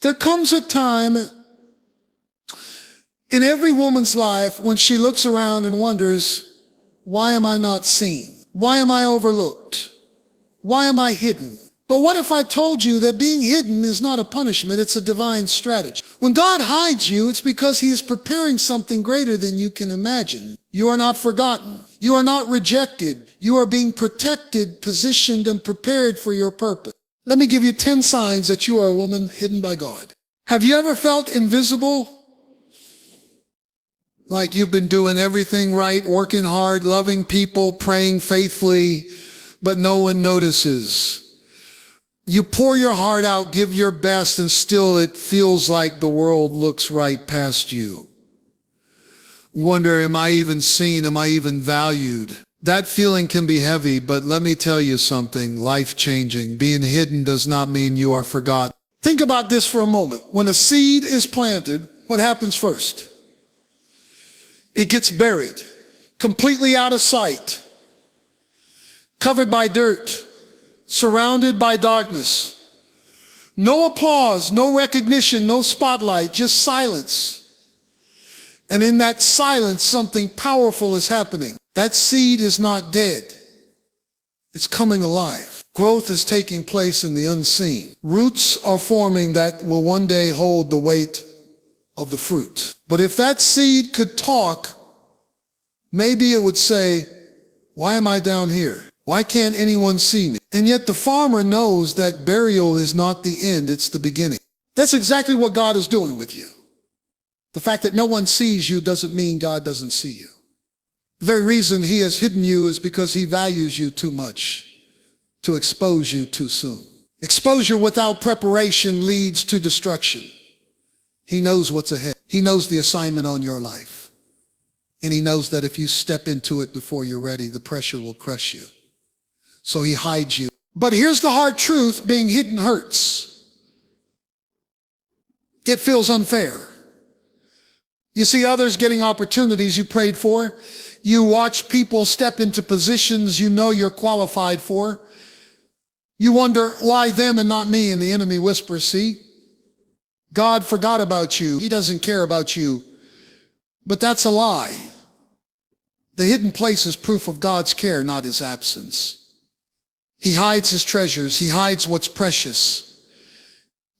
There comes a time in every woman's life when she looks around and wonders, why am I not seen? Why am I overlooked? Why am I hidden? But what if I told you that being hidden is not a punishment, it's a divine strategy? When God hides you, it's because he is preparing something greater than you can imagine. You are not forgotten. You are not rejected. You are being protected, positioned, and prepared for your purpose. Let me give you 10 signs that you are a woman hidden by God. Have you ever felt invisible? Like you've been doing everything right, working hard, loving people, praying faithfully, but no one notices. You pour your heart out, give your best, and still it feels like the world looks right past you. Wonder, am I even seen? Am I even valued? That feeling can be heavy, but let me tell you something life-changing. Being hidden does not mean you are forgotten. Think about this for a moment. When a seed is planted, what happens first? It gets buried, completely out of sight, covered by dirt, surrounded by darkness. No applause, no recognition, no spotlight, just silence. And in that silence, something powerful is happening. That seed is not dead. It's coming alive. Growth is taking place in the unseen. Roots are forming that will one day hold the weight of the fruit. But if that seed could talk, maybe it would say, why am I down here? Why can't anyone see me? And yet the farmer knows that burial is not the end, it's the beginning. That's exactly what God is doing with you. The fact that no one sees you doesn't mean God doesn't see you. The very reason he has hidden you is because he values you too much to expose you too soon. Exposure without preparation leads to destruction. He knows what's ahead. He knows the assignment on your life. And he knows that if you step into it before you're ready, the pressure will crush you. So he hides you. But here's the hard truth, being hidden hurts. It feels unfair. You see others getting opportunities you prayed for. You watch people step into positions you know you're qualified for. You wonder, why them and not me? And the enemy whispers, see, God forgot about you. He doesn't care about you. But that's a lie. The hidden place is proof of God's care, not his absence. He hides his treasures. He hides what's precious.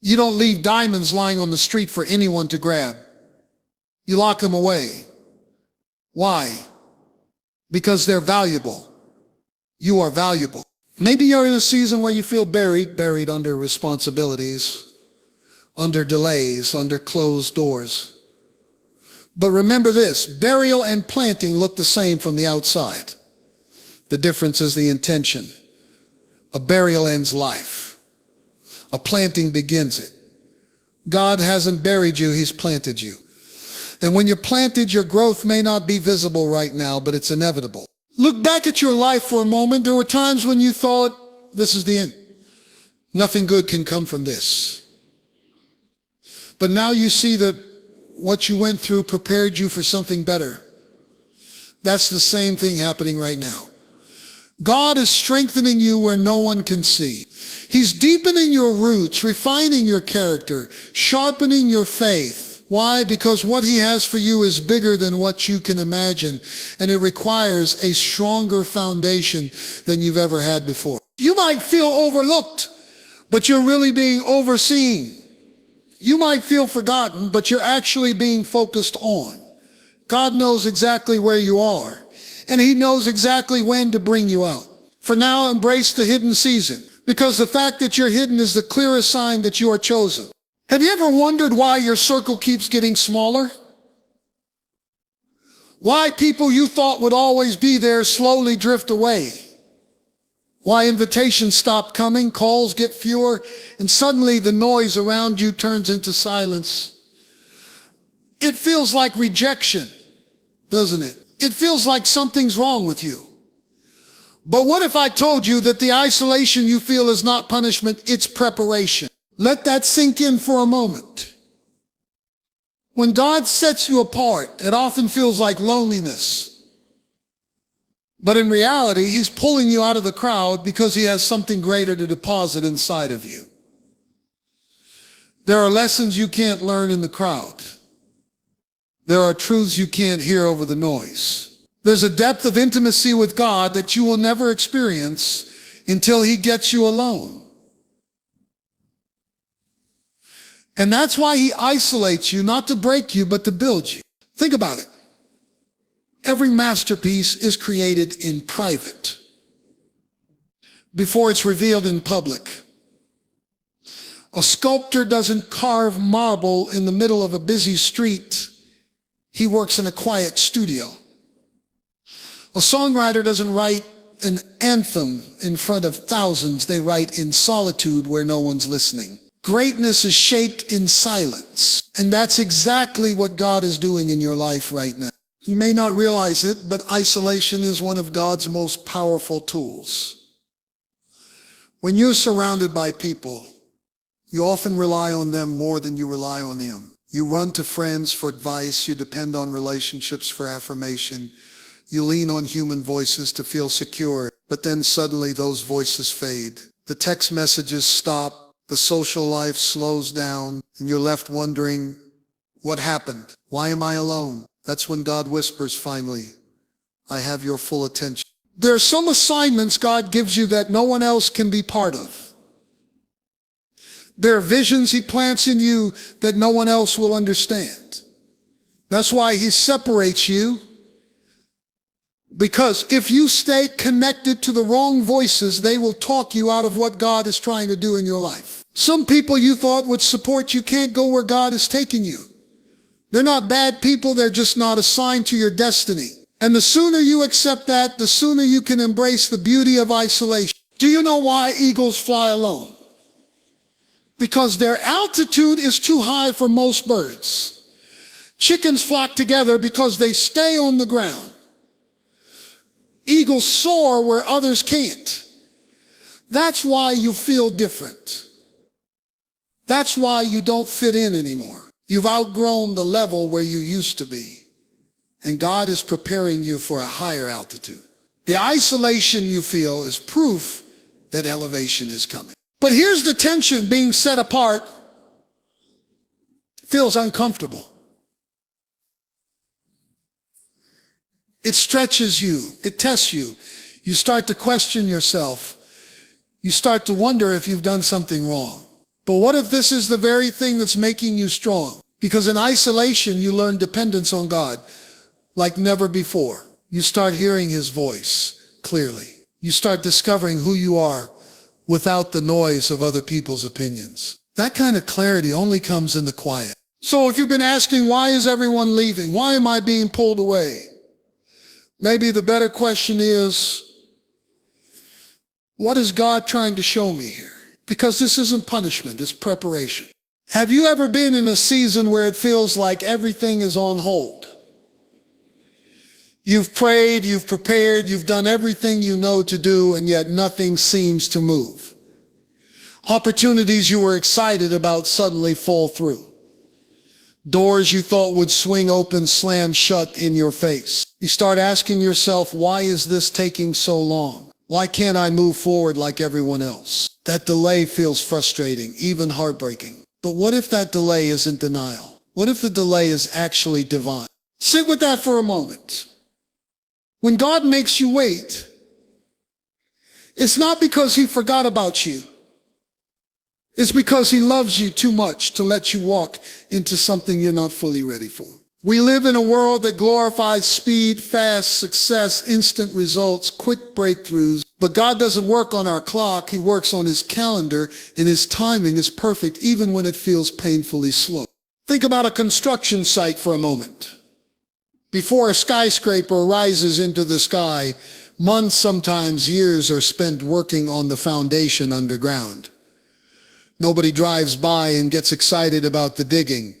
You don't leave diamonds lying on the street for anyone to grab. You lock them away. Why? Because they're valuable. You are valuable. Maybe you're in a season where you feel buried under responsibilities, under delays, under closed doors. But remember this, burial and planting look the same from the outside. The difference is the intention. A burial ends life. A planting begins it. God hasn't buried you, he's planted you. And when you're planted, your growth may not be visible right now, but it's inevitable. Look back at your life for a moment. There were times when you thought, this is the end. Nothing good can come from this. But now you see that what you went through prepared you for something better. That's the same thing happening right now. God is strengthening you where no one can see. He's deepening your roots, refining your character, sharpening your faith. Why? Because what he has for you is bigger than what you can imagine, and it requires a stronger foundation than you've ever had before. You might feel overlooked, but you're really being overseen. You might feel forgotten, but you're actually being focused on. God knows exactly where you are, and he knows exactly when to bring you out. For now, embrace the hidden season, because the fact that you're hidden is the clearest sign that you are chosen. Have you ever wondered why your circle keeps getting smaller? Why people you thought would always be there slowly drift away? Why invitations stop coming, calls get fewer, and suddenly the noise around you turns into silence? It feels like rejection, doesn't it? It feels like something's wrong with you. But what if I told you that the isolation you feel is not punishment, it's preparation? Let that sink in for a moment. When God sets you apart, it often feels like loneliness. But in reality, he's pulling you out of the crowd because he has something greater to deposit inside of you. There are lessons you can't learn in the crowd. There are truths you can't hear over the noise. There's a depth of intimacy with God that you will never experience until He gets you alone. And that's why He isolates you, not to break you, but to build you. Think about it. Every masterpiece is created in private before it's revealed in public. A sculptor doesn't carve marble in the middle of a busy street. He works in a quiet studio. A songwriter doesn't write an anthem in front of thousands. They write in solitude where no one's listening. Greatness is shaped in silence. And that's exactly what God is doing in your life right now. You may not realize it, but isolation is one of God's most powerful tools. When you're surrounded by people, you often rely on them more than you rely on Him. You run to friends for advice. You depend on relationships for affirmation. You lean on human voices to feel secure. But then suddenly those voices fade. The text messages stop. The social life slows down. And you're left wondering, what happened? Why am I alone? That's when God whispers finally, I have your full attention. There are some assignments God gives you that no one else can be part of. There are visions He plants in you that no one else will understand. That's why He separates you. Because if you stay connected to the wrong voices, they will talk you out of what God is trying to do in your life. Some people you thought would support you can't go where God is taking you. They're not bad people, they're just not assigned to your destiny. And the sooner you accept that, the sooner you can embrace the beauty of isolation. Do you know why eagles fly alone? Because their altitude is too high for most birds. Chickens flock together because they stay on the ground. Eagles soar where others can't. That's why you feel different. That's why you don't fit in anymore. You've outgrown the level where you used to be. And God is preparing you for a higher altitude. The isolation you feel is proof that elevation is coming. But here's the tension: being set apart feels uncomfortable. It stretches you. It tests you. You start to question yourself. You start to wonder if you've done something wrong. But what if this is the very thing that's making you strong? Because in isolation, you learn dependence on God like never before. You start hearing His voice clearly. You start discovering who you are without the noise of other people's opinions. That kind of clarity only comes in the quiet. So if you've been asking, why is everyone leaving? Why am I being pulled away? Maybe the better question is, what is God trying to show me here? Because this isn't punishment, it's preparation. Have you ever been in a season where it feels like everything is on hold? You've prayed, you've prepared, you've done everything you know to do, and yet nothing seems to move. Opportunities you were excited about suddenly fall through. Doors you thought would swing open slam shut in your face. You start asking yourself, why is this taking so long? Why can't I move forward like everyone else? That delay feels frustrating, even heartbreaking. But what if that delay isn't denial? What if the delay is actually divine? Sit with that for a moment. When God makes you wait, it's not because He forgot about you. It's because He loves you too much to let you walk into something you're not fully ready for. We live in a world that glorifies speed, fast success, instant results, quick breakthroughs. But God doesn't work on our clock. He works on His calendar, and His timing is perfect even when it feels painfully slow. Think about a construction site for a moment. Before a skyscraper rises into the sky, months, sometimes years, are spent working on the foundation underground. Nobody drives by and gets excited about the digging.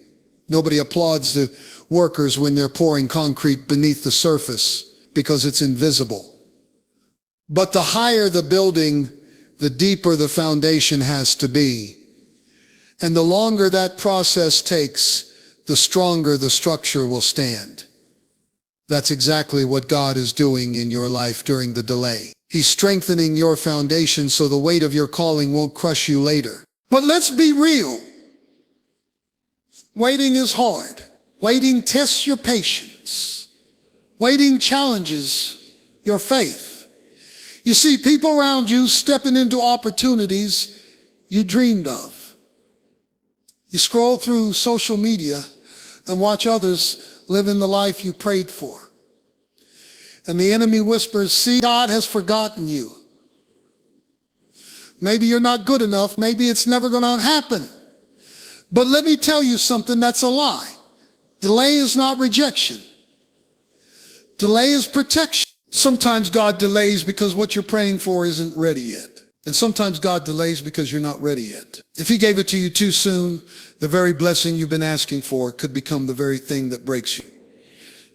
Nobody applauds the workers when they're pouring concrete beneath the surface because it's invisible. But the higher the building, the deeper the foundation has to be. And the longer that process takes, the stronger the structure will stand. That's exactly what God is doing in your life during the delay. He's strengthening your foundation so the weight of your calling won't crush you later. But let's be real. Waiting is hard. Waiting tests your patience. Waiting challenges your faith. You see people around you stepping into opportunities you dreamed of. You scroll through social media and watch others living the life you prayed for. And the enemy whispers, see, God has forgotten you. Maybe you're not good enough. Maybe it's never going to happen. But let me tell you something, that's a lie. Delay is not rejection. Delay is protection. Sometimes God delays because what you're praying for isn't ready yet. And sometimes God delays because you're not ready yet. If he gave it to you too soon, the very blessing you've been asking for could become the very thing that breaks you.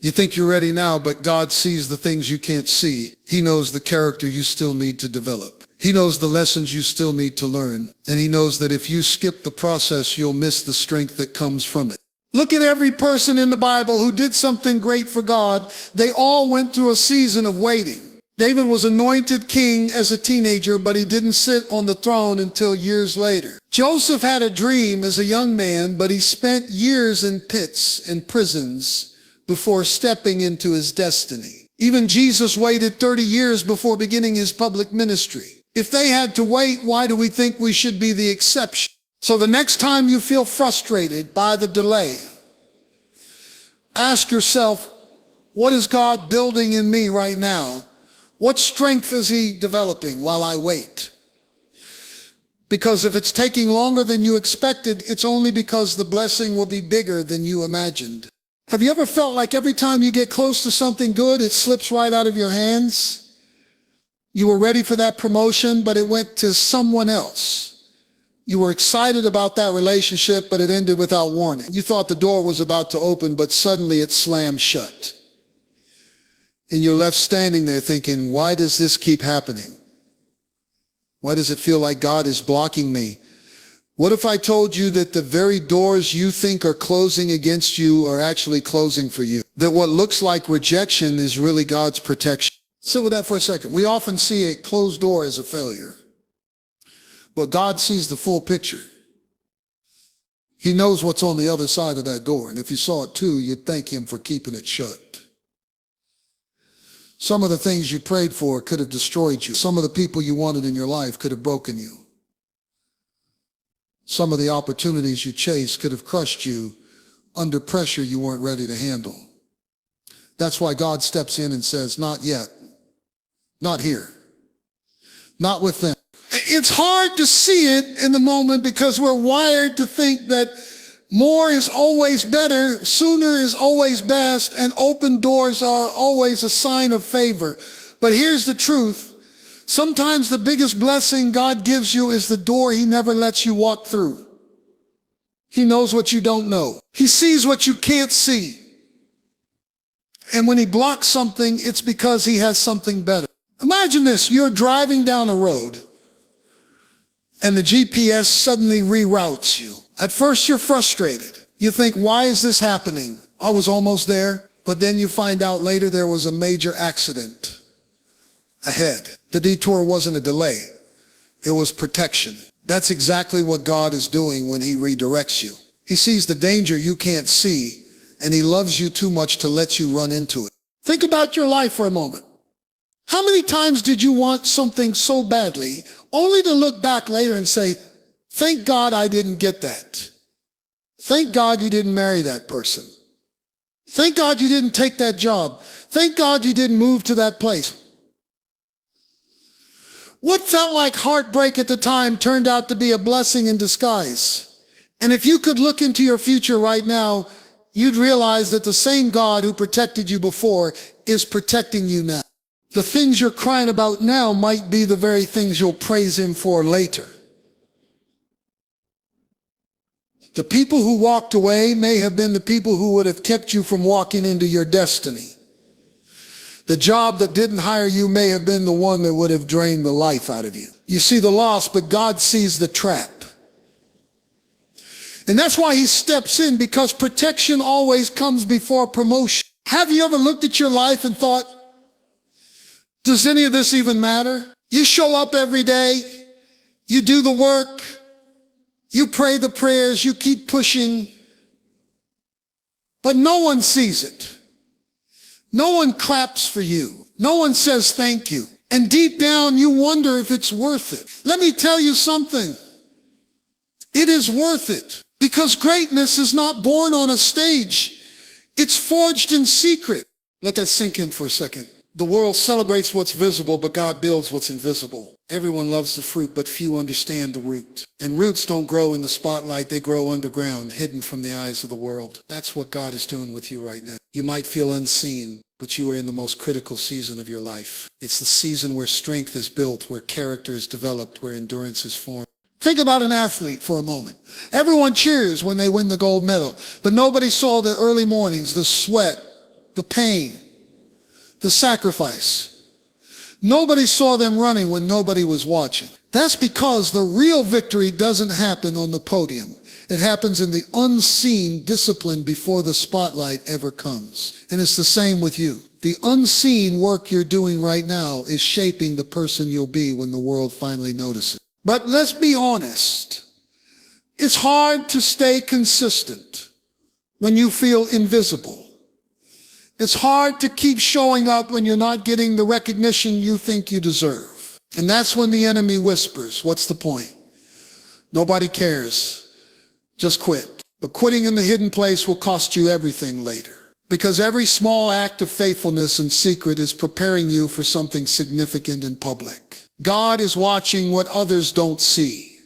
You think you're ready now, but God sees the things you can't see. He knows the character you still need to develop. He knows the lessons you still need to learn. And he knows that if you skip the process, you'll miss the strength that comes from it. Look at every person in the Bible who did something great for God. They all went through a season of waiting. David was anointed king as a teenager, but he didn't sit on the throne until years later. Joseph had a dream as a young man, but he spent years in pits and prisons before stepping into his destiny. Even Jesus waited 30 years before beginning his public ministry. If they had to wait, why do we think we should be the exception? So the next time you feel frustrated by the delay, ask yourself, what is God building in me right now? What strength is he developing while I wait? Because if it's taking longer than you expected, it's only because the blessing will be bigger than you imagined. Have you ever felt like every time you get close to something good, it slips right out of your hands? You were ready for that promotion, but it went to someone else. You were excited about that relationship, but it ended without warning. You thought the door was about to open, but suddenly it slammed shut. And you're left standing there thinking, why does this keep happening? Why does it feel like God is blocking me? What if I told you that the very doors you think are closing against you are actually closing for you? That what looks like rejection is really God's protection. Sit with that for a second. We often see a closed door as a failure. But God sees the full picture. He knows what's on the other side of that door. And if you saw it too, you'd thank him for keeping it shut. Some of the things you prayed for could have destroyed you. Some of the people you wanted in your life could have broken you. Some of the opportunities you chased could have crushed you under pressure you weren't ready to handle. That's why God steps in and says, not yet, not here, not with them. It's hard to see it in the moment because we're wired to think that more is always better, sooner is always best, and open doors are always a sign of favor. But here's the truth. Sometimes the biggest blessing God gives you is the door he never lets you walk through. He knows what you don't know. He sees what you can't see. And when he blocks something, it's because he has something better. Imagine this. You're driving down a road, and the GPS suddenly reroutes you. At first, you're frustrated. You think, why is this happening? I was almost there. But then you find out later there was a major accident ahead. The detour wasn't a delay. It was protection. That's exactly what God is doing when he redirects you. He sees the danger you can't see, and he loves you too much to let you run into it. Think about your life for a moment. How many times did you want something so badly, only to look back later and say, thank God I didn't get that. Thank God you didn't marry that person. Thank God you didn't take that job. Thank God you didn't move to that place. What felt like heartbreak at the time turned out to be a blessing in disguise. And if you could look into your future right now, you'd realize that the same God who protected you before is protecting you now. The things you're crying about now might be the very things you'll praise him for later. The people who walked away may have been the people who would have kept you from walking into your destiny. The job that didn't hire you may have been the one that would have drained the life out of you. You see the loss, but God sees the trap. And that's why he steps in, because protection always comes before promotion. Have you ever looked at your life and thought, does any of this even matter? You show up every day, you do the work, you pray the prayers, you keep pushing, but no one sees it. No one claps for you. No one says thank you. And deep down, you wonder if it's worth it. Let me tell you something. It is worth it, because greatness is not born on a stage. It's forged in secret. Let that sink in for a second. The world celebrates what's visible, but God builds what's invisible. Everyone loves the fruit, but few understand the root. And roots don't grow in the spotlight. They grow underground, hidden from the eyes of the world. That's what God is doing with you right now. You might feel unseen, but you are in the most critical season of your life. It's the season where strength is built, where character is developed, where endurance is formed. Think about an athlete for a moment. Everyone cheers when they win the gold medal, but nobody saw the early mornings, the sweat, the pain, the sacrifice. Nobody saw them running when nobody was watching. That's because the real victory doesn't happen on the podium. It happens in the unseen discipline before the spotlight ever comes. And it's the same with you. The unseen work you're doing right now is shaping the person you'll be when the world finally notices. But let's be honest. It's hard to stay consistent when you feel invisible. It's hard to keep showing up when you're not getting the recognition you think you deserve. And that's when the enemy whispers, what's the point? Nobody cares. Just quit. But quitting in the hidden place will cost you everything later. Because every small act of faithfulness in secret is preparing you for something significant in public. God is watching what others don't see.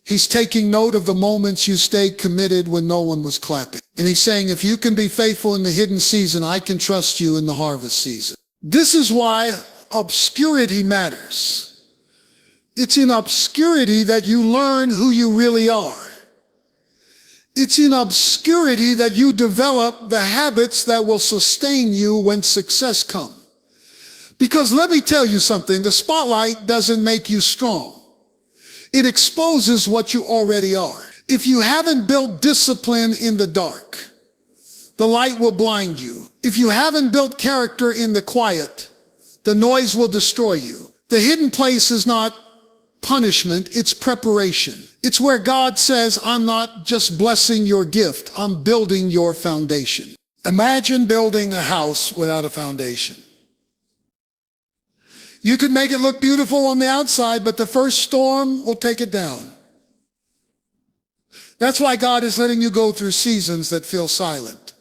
He's taking note of the moments you stayed committed when no one was clapping. And he's saying, if you can be faithful in the hidden season, I can trust you in the harvest season. This is why obscurity matters. It's in obscurity that you learn who you really are. It's in obscurity that you develop the habits that will sustain you when success comes. Because let me tell you something, the spotlight doesn't make you strong. It exposes what you already are. If you haven't built discipline in the dark, the light will blind you. If you haven't built character in the quiet, the noise will destroy you. The hidden place is not punishment, it's preparation. It's where God says, I'm not just blessing your gift, I'm building your foundation. Imagine building a house without a foundation. You could make it look beautiful on the outside, but the first storm will take it down. That's why God is letting you go through seasons that feel silent,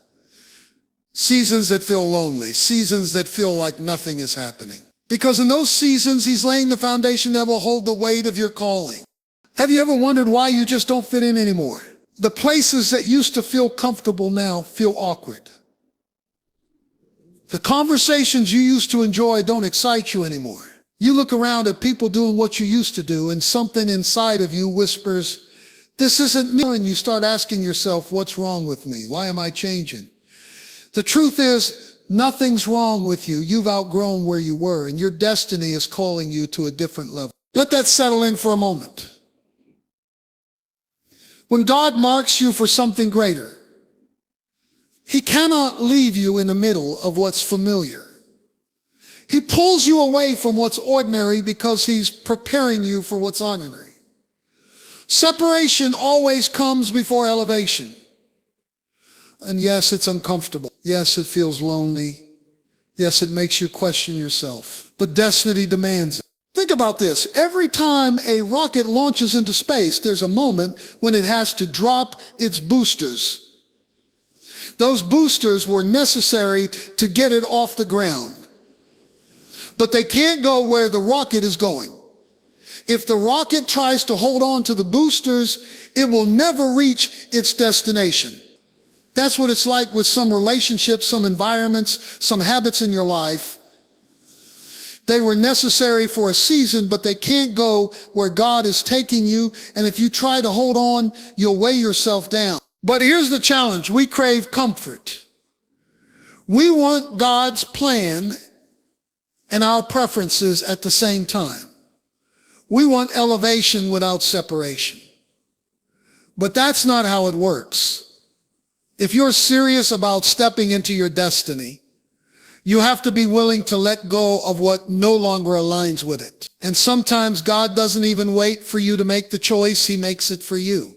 seasons that feel lonely, seasons that feel like nothing is happening. Because in those seasons, he's laying the foundation that will hold the weight of your calling. Have you ever wondered why you just don't fit in anymore? The places that used to feel comfortable now feel awkward. The conversations you used to enjoy don't excite you anymore. You look around at people doing what you used to do, and something inside of you whispers, this isn't me. And you start asking yourself, what's wrong with me? Why am I changing? The truth is, nothing's wrong with you. You've outgrown where you were, and your destiny is calling you to a different level. Let that settle in for a moment. When God marks you for something greater, he cannot leave you in the middle of what's familiar. He pulls you away from what's ordinary because he's preparing you for what's ordinary. Separation always comes before elevation. And yes, it's uncomfortable. Yes, it feels lonely. Yes, it makes you question yourself. But destiny demands it. Think about this. Every time a rocket launches into space, there's a moment when it has to drop its boosters. Those boosters were necessary to get it off the ground. But they can't go where the rocket is going. If the rocket tries to hold on to the boosters, it will never reach its destination. That's what it's like with some relationships, some environments, some habits in your life. They were necessary for a season, but they can't go where God is taking you. And if you try to hold on, you'll weigh yourself down. But here's the challenge. We crave comfort. We want God's plan and our preferences at the same time. We want elevation without separation. But that's not how it works. If you're serious about stepping into your destiny, you have to be willing to let go of what no longer aligns with it. And sometimes God doesn't even wait for you to make the choice. He makes it for you.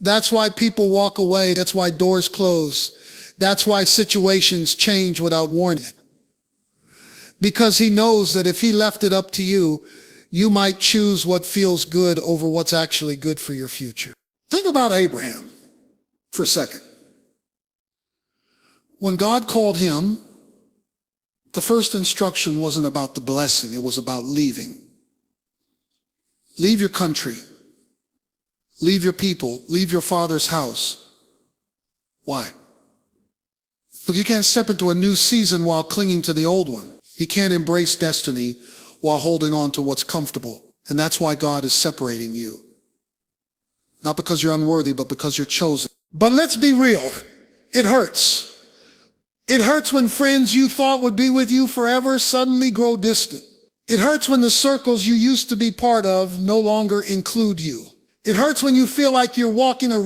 That's why people walk away. That's why doors close. That's why situations change without warning. Because he knows that if he left it up to you, you might choose what feels good over what's actually good for your future. Think about Abraham for a second. When God called him, the first instruction wasn't about the blessing, it was about leaving. Leave your country. Leave your people. Leave your father's house. Why? Look, you can't step into a new season while clinging to the old one. You can't embrace destiny while holding on to what's comfortable. And that's why God is separating you. Not because you're unworthy, but because you're chosen. But let's be real. It hurts. It hurts when friends you thought would be with you forever suddenly grow distant. It hurts when the circles you used to be part of no longer include you. It hurts when you feel like you're walking a